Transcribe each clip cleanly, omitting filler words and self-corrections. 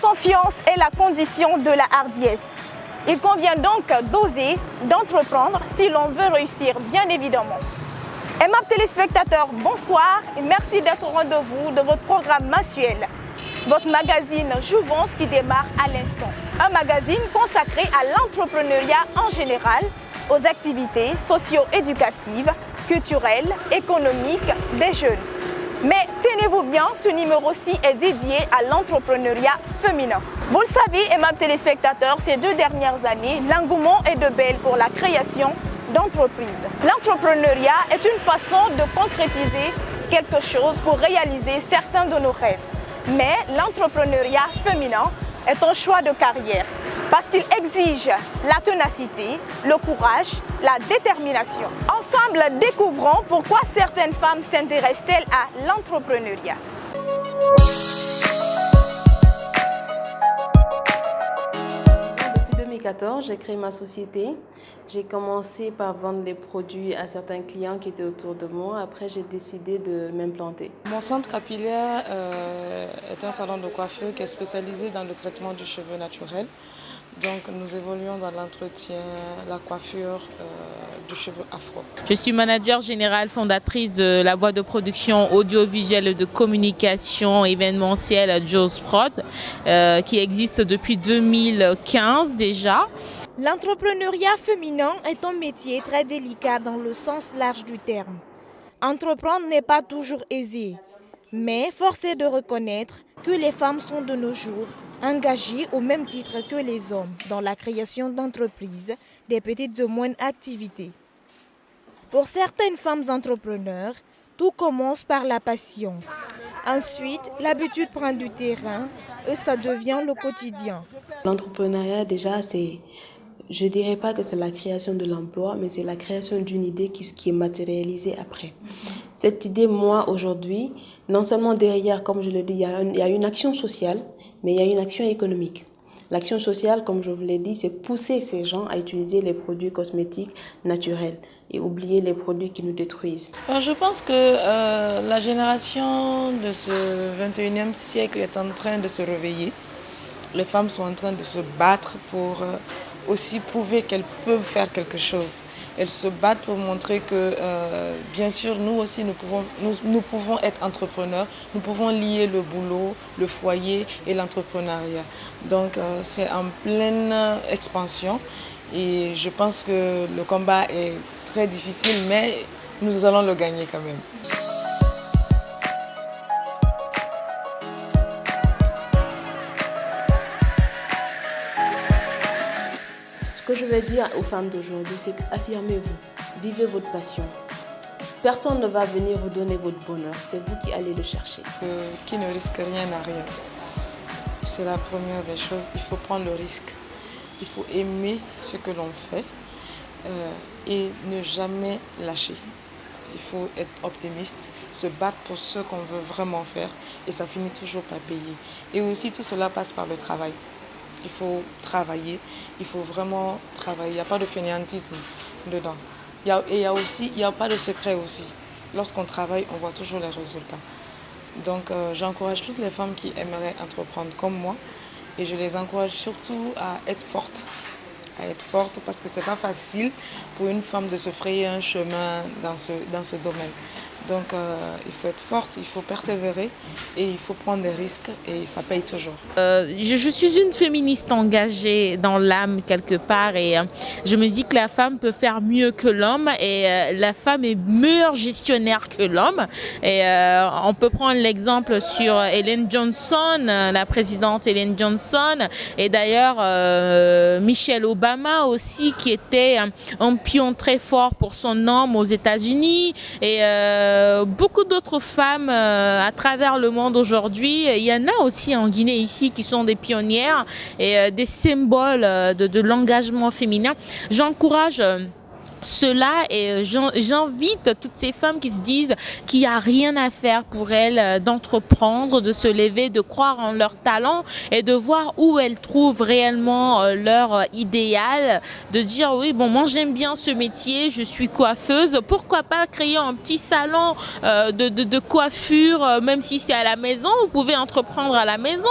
confiance est la condition de la hardiesse. Il convient donc d'oser, d'entreprendre si l'on veut réussir, bien évidemment. Aimables téléspectateurs, bonsoir et merci d'être au rendez-vous de votre programme mensuel. Votre magazine Jouvence qui démarre à l'instant. Un magazine consacré à l'entrepreneuriat en général, aux activités socio-éducatives, culturelles, économiques des jeunes. Mais tenez-vous bien, ce numéro-ci est dédié à l'entrepreneuriat féminin. Vous le savez, aimables téléspectateurs, ces 2 dernières années, l'engouement est de belle pour la création d'entreprises. L'entrepreneuriat est une façon de concrétiser quelque chose pour réaliser certains de nos rêves. Mais l'entrepreneuriat féminin est un choix de carrière parce qu'il exige la ténacité, le courage, la détermination. Ensemble, découvrons pourquoi certaines femmes s'intéressent-elles à l'entrepreneuriat. Depuis 2014, j'ai créé ma société. J'ai commencé par vendre les produits à certains clients qui étaient autour de moi. Après, j'ai décidé de m'implanter. Mon centre capillaire est un salon de coiffure qui est spécialisé dans le traitement du cheveu naturel. Donc nous évoluons dans l'entretien, la coiffure du cheveu afro. Je suis manager générale fondatrice de la boîte de production audiovisuelle et de communication événementielle Joe's Prod, qui existe depuis 2015 déjà. L'entrepreneuriat féminin est un métier très délicat dans le sens large du terme. Entreprendre n'est pas toujours aisé, mais force est de reconnaître que les femmes sont de nos jours engagées au même titre que les hommes dans la création d'entreprises, des petites et moyennes activités. Pour certaines femmes entrepreneurs, tout commence par la passion. Ensuite, l'habitude prend du terrain et ça devient le quotidien. L'entrepreneuriat, déjà, je ne dirais pas que c'est la création de l'emploi, mais c'est la création d'une idée qui est matérialisée après. Cette idée, moi, aujourd'hui, non seulement derrière, comme je le dis, il y a une action sociale, mais il y a une action économique. L'action sociale, comme je vous l'ai dit, c'est pousser ces gens à utiliser les produits cosmétiques naturels et oublier les produits qui nous détruisent. Je pense que la génération de ce 21e siècle est en train de se réveiller. Les femmes sont en train de se battre pour aussi prouver qu'elles peuvent faire quelque chose. Elles se battent pour montrer que, bien sûr, nous aussi, nous pouvons être entrepreneurs. Nous pouvons lier le boulot, le foyer et l'entrepreneuriat. Donc, c'est en pleine expansion. Et je pense que le combat est très difficile, mais nous allons le gagner quand même. Ce que je vais dire aux femmes d'aujourd'hui, c'est affirmez-vous, vivez votre passion. Personne ne va venir vous donner votre bonheur, c'est vous qui allez le chercher. Qui ne risque rien n'a rien. C'est la première des choses, il faut prendre le risque. Il faut aimer ce que l'on fait et ne jamais lâcher. Il faut être optimiste, se battre pour ce qu'on veut vraiment faire et ça finit toujours par payer. Et aussi tout cela passe par le travail. Il faut travailler, il faut vraiment travailler. Il n'y a pas de fainéantisme dedans. Il n'y a pas de secret aussi. Lorsqu'on travaille, on voit toujours les résultats. Donc j'encourage toutes les femmes qui aimeraient entreprendre comme moi et je les encourage surtout à être fortes. Parce que ce n'est pas facile pour une femme de se frayer un chemin dans ce domaine. Donc il faut être forte, il faut persévérer et il faut prendre des risques et ça paye toujours. Je suis une féministe engagée dans l'âme quelque part et je me dis que la femme peut faire mieux que l'homme et la femme est meilleure gestionnaire que l'homme. Et on peut prendre l'exemple sur Ellen Johnson, la présidente Ellen Johnson et d'ailleurs Michelle Obama aussi qui était un pion très fort pour son homme aux États-Unis et beaucoup d'autres femmes à travers le monde aujourd'hui. Il y en a aussi en Guinée ici qui sont des pionnières et des symboles de l'engagement féminin. J'encourage cela et j'invite toutes ces femmes qui se disent qu'il n'y a rien à faire pour elles d'entreprendre, de se lever, de croire en leur talent et de voir où elles trouvent réellement leur idéal, de dire oui bon moi j'aime bien ce métier, je suis coiffeuse, pourquoi pas créer un petit salon de coiffure, même si c'est à la maison, vous pouvez entreprendre à la maison.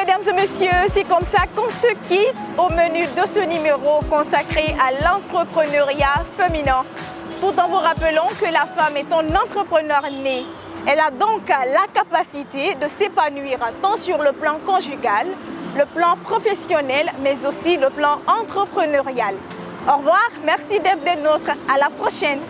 mesdames et messieurs, c'est comme ça qu'on se quitte au menu de ce numéro consacré à l'entrepreneuriat féminin. Tout en vous rappelant que la femme est un entrepreneur né. Elle a donc la capacité de s'épanouir tant sur le plan conjugal, le plan professionnel, mais aussi le plan entrepreneurial. Au revoir, merci d'être des nôtres. À la prochaine.